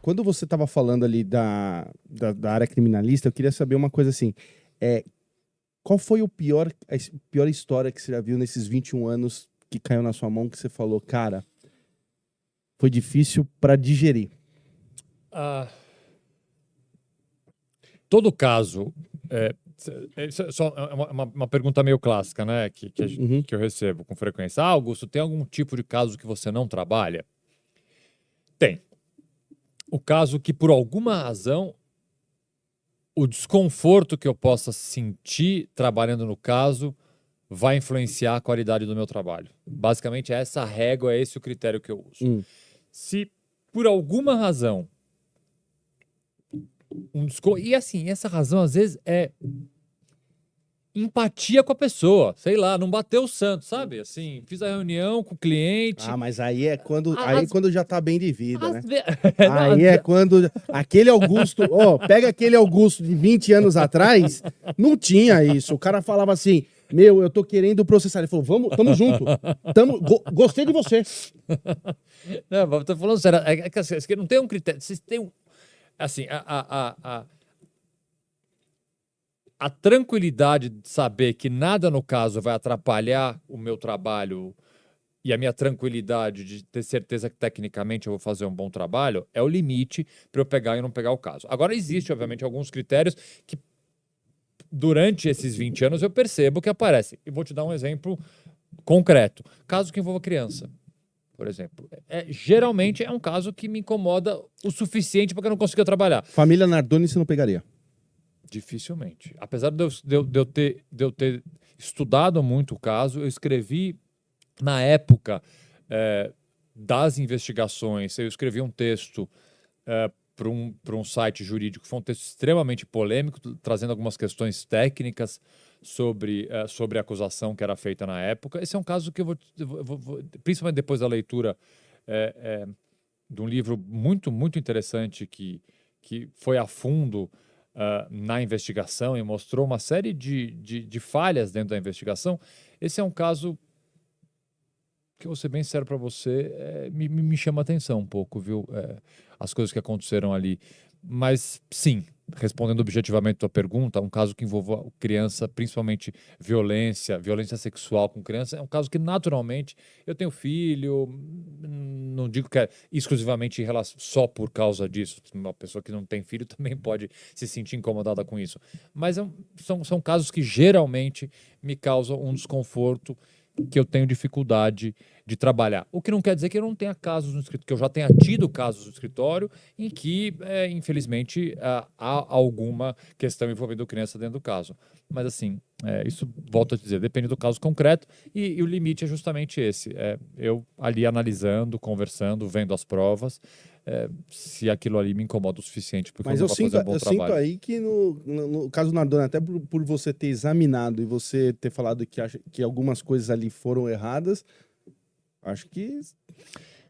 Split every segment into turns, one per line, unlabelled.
Quando você estava falando ali da área criminalista, eu queria saber uma coisa assim. Qual foi a pior história que você já viu nesses 21 anos que caiu na sua mão, que você falou, cara, foi difícil para digerir?
Todo caso, isso é só uma pergunta meio clássica, né, que eu recebo com frequência. Augusto, tem algum tipo de caso que você não trabalha? Tem. O caso que, por alguma razão, o desconforto que eu possa sentir trabalhando no caso vai influenciar a qualidade do meu trabalho. Basicamente, essa régua, é esse o critério que eu uso. Se, por alguma razão, e assim, essa razão às vezes é empatia com a pessoa, sei lá, não bateu o santo, sabe? Assim, fiz a reunião com o cliente.
Mas aí é quando já tá bem de vida, né?
Não,
Aí é quando aquele Augusto, pega aquele Augusto de 20 anos atrás, não tinha isso. O cara falava assim: "Meu, eu tô querendo processar". Ele falou: "Vamos, tamo junto. Gostei de você".
Não, tô falando sério, é que não tem um critério, vocês têm assim, a tranquilidade de saber que nada no caso vai atrapalhar o meu trabalho e a minha tranquilidade de ter certeza que tecnicamente eu vou fazer um bom trabalho é o limite para eu pegar e não pegar o caso. Agora, existe, obviamente, alguns critérios que durante esses 20 anos eu percebo que aparecem. E vou te dar um exemplo concreto. Caso que envolva criança, por exemplo. Geralmente é um caso que me incomoda o suficiente para que eu não consiga trabalhar.
Família Nardoni você não pegaria?
Dificilmente. Apesar de eu ter estudado muito o caso, eu escrevi, na época das investigações, eu escrevi um texto para um site jurídico, foi um texto extremamente polêmico, trazendo algumas questões técnicas sobre a acusação que era feita na época. Esse é um caso que eu vou principalmente depois da leitura de um livro muito, muito interessante que foi a fundo na investigação e mostrou uma série de falhas dentro da investigação. Esse é um caso que, vou ser bem sério para você, me chama a atenção um pouco, viu? As coisas que aconteceram ali. Mas, sim, respondendo objetivamente a tua pergunta, um caso que envolva criança, principalmente violência sexual com criança, é um caso que, naturalmente, eu tenho filho, não digo que é exclusivamente só por causa disso. Uma pessoa que não tem filho também pode se sentir incomodada com isso. Mas são casos que, geralmente, me causam um desconforto que eu tenho dificuldade de trabalhar. O que não quer dizer que eu não tenha casos no escritório, que eu já tenha tido casos no escritório em que, infelizmente, há alguma questão envolvendo criança dentro do caso. Mas, assim, isso, volto a dizer, depende do caso concreto e o limite é justamente esse. Eu ali analisando, conversando, vendo as provas, se aquilo ali me incomoda o suficiente porque eu não vou fazer um bom trabalho.
Sinto aí que no caso Nardoni, até por você ter examinado e você ter falado que acha que algumas coisas ali foram erradas, acho que...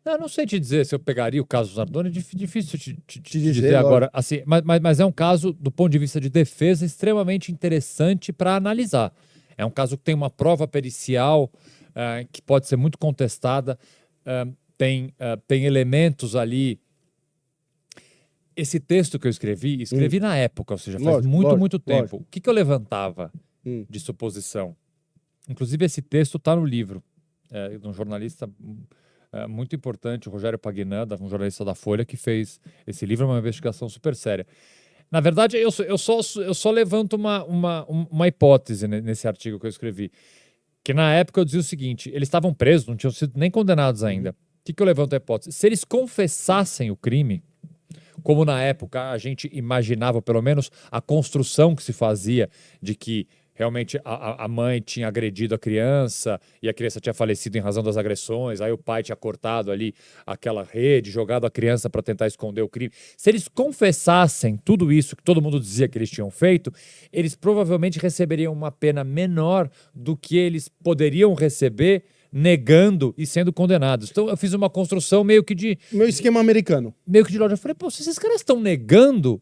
Eu não sei te dizer se eu pegaria o caso do Nardoni, é difícil te dizer agora. Assim, mas é um caso, do ponto de vista de defesa, extremamente interessante para analisar. É um caso que tem uma prova pericial que pode ser muito contestada, tem elementos ali. Esse texto que eu escrevi na época, ou seja, faz muito tempo. O que eu levantava de suposição? Inclusive, esse texto está no livro de um jornalista muito importante, o Rogério Pagnan, um jornalista da Folha, que fez esse livro, uma investigação super séria. Na verdade, eu só levanto uma hipótese nesse artigo que eu escrevi, que na época eu dizia o seguinte: eles estavam presos, não tinham sido nem condenados ainda. O que eu levanto a hipótese? Se eles confessassem o crime, como na época a gente imaginava, pelo menos a construção que se fazia de que realmente a mãe tinha agredido a criança e a criança tinha falecido em razão das agressões, aí o pai tinha cortado ali aquela rede, jogado a criança para tentar esconder o crime. Se eles confessassem tudo isso que todo mundo dizia que eles tinham feito, eles provavelmente receberiam uma pena menor do que eles poderiam receber negando e sendo condenados. Então eu fiz uma construção meio que de...
Meu esquema americano.
Meio que de loja. Eu falei, se esses caras estão negando,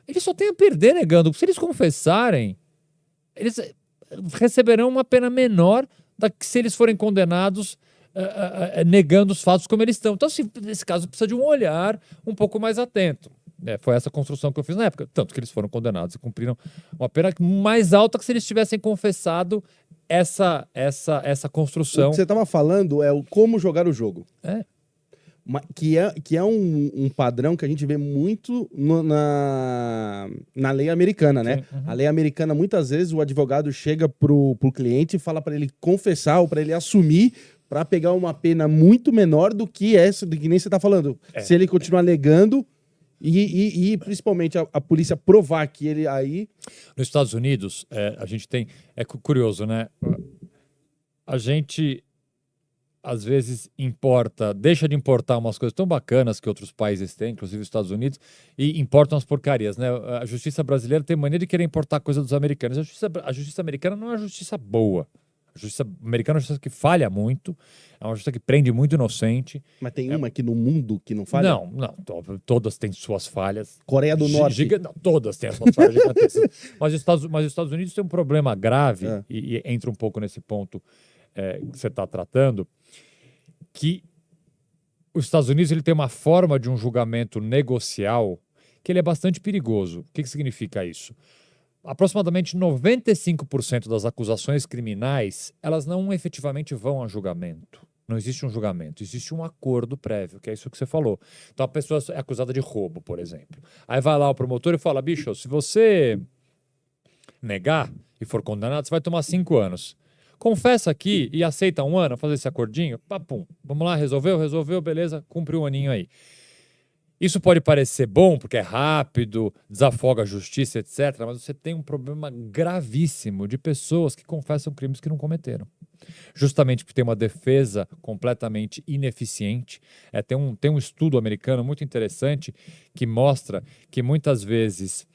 eles só têm a perder negando. Se eles confessarem, eles receberão uma pena menor do que se eles forem condenados negando os fatos como eles estão. Então, assim, nesse caso, precisa de um olhar um pouco mais atento. Foi essa construção que eu fiz na época. Tanto que eles foram condenados e cumpriram uma pena mais alta que se eles tivessem confessado essa construção.
O que você estava falando é o como jogar o jogo. Que é um padrão que a gente vê muito na lei americana, né?
Uhum.
A lei americana, muitas vezes, o advogado chega pro cliente e fala para ele confessar ou para ele assumir para pegar uma pena muito menor do que essa, do que nem você está falando. Se ele continuar negando e principalmente a polícia provar que ele aí...
Nos Estados Unidos, a gente tem... É curioso, né? A gente... às vezes deixa de importar umas coisas tão bacanas que outros países têm, inclusive os Estados Unidos, e importam as porcarias, né? A justiça brasileira tem mania de querer importar coisa dos americanos. A justiça americana não é uma justiça boa. A justiça americana é uma justiça que falha muito, é uma justiça que prende muito inocente.
Mas tem uma aqui no mundo que não falha?
Não. Todas têm suas falhas.
Coreia do Norte.
Não, todas têm as suas falhas gigantescas. Mas os Estados Unidos têm um problema grave, e entra um pouco nesse ponto que você está tratando, que os Estados Unidos ele tem uma forma de um julgamento negocial que ele é bastante perigoso. O que significa isso? Aproximadamente 95% das acusações criminais, elas não efetivamente vão a julgamento. Não existe um julgamento, existe um acordo prévio, que é isso que você falou. Então a pessoa é acusada de roubo, por exemplo. Aí vai lá o promotor e fala, bicho, se você negar e for condenado, você vai tomar 5 anos. Confessa aqui e aceita 1 ano, fazer esse acordinho, papum, vamos lá, resolveu, beleza, cumpre 1 aninho aí. Isso pode parecer bom, porque é rápido, desafoga a justiça, etc., mas você tem um problema gravíssimo de pessoas que confessam crimes que não cometeram. Justamente porque tem uma defesa completamente ineficiente. Tem um estudo americano muito interessante que mostra que muitas vezes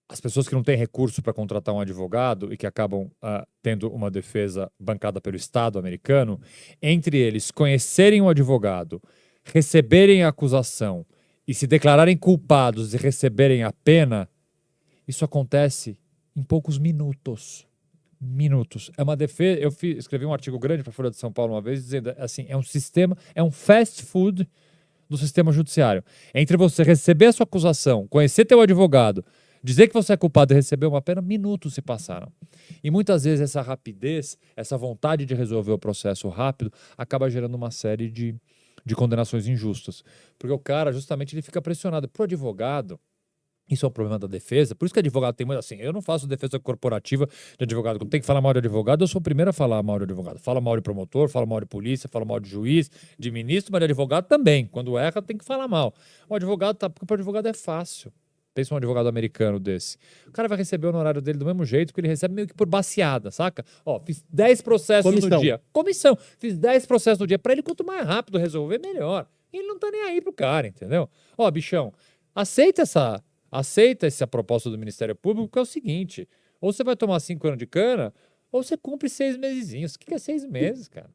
as pessoas que não têm recurso para contratar um advogado e que acabam tendo uma defesa bancada pelo Estado americano, entre eles conhecerem o advogado, receberem a acusação e se declararem culpados e receberem a pena, isso acontece em poucos minutos. É uma defesa. Escrevi um artigo grande para a Folha de São Paulo uma vez dizendo assim, é um fast food do sistema judiciário. Entre você receber a sua acusação, conhecer teu advogado, dizer que você é culpado e receber uma pena, minutos se passaram. E muitas vezes essa rapidez, essa vontade de resolver o processo rápido, acaba gerando uma série de condenações injustas. Porque o cara, justamente, ele fica pressionado. Pro advogado, isso é um problema da defesa. Por isso que advogado tem muito assim, eu não faço defesa corporativa de advogado. Quando tem que falar mal de advogado, eu sou o primeiro a falar mal de advogado. Fala mal de promotor, fala mal de polícia, fala mal de juiz, de ministro, mas de advogado também. Quando erra, tem que falar mal. O advogado porque pro advogado é fácil. Pensa um advogado americano desse. O cara vai receber o honorário dele do mesmo jeito que ele recebe meio que por baseada, saca? Ó, fiz 10 processos no dia. Comissão. Fiz 10 processos no dia. Pra ele, quanto mais rápido resolver, melhor. E ele não tá nem aí pro cara, entendeu? Ó, bichão, aceita essa proposta do Ministério Público, que é o seguinte, ou você vai tomar 5 anos de cana, ou você cumpre 6 mesezinhos. O que é 6 meses, cara?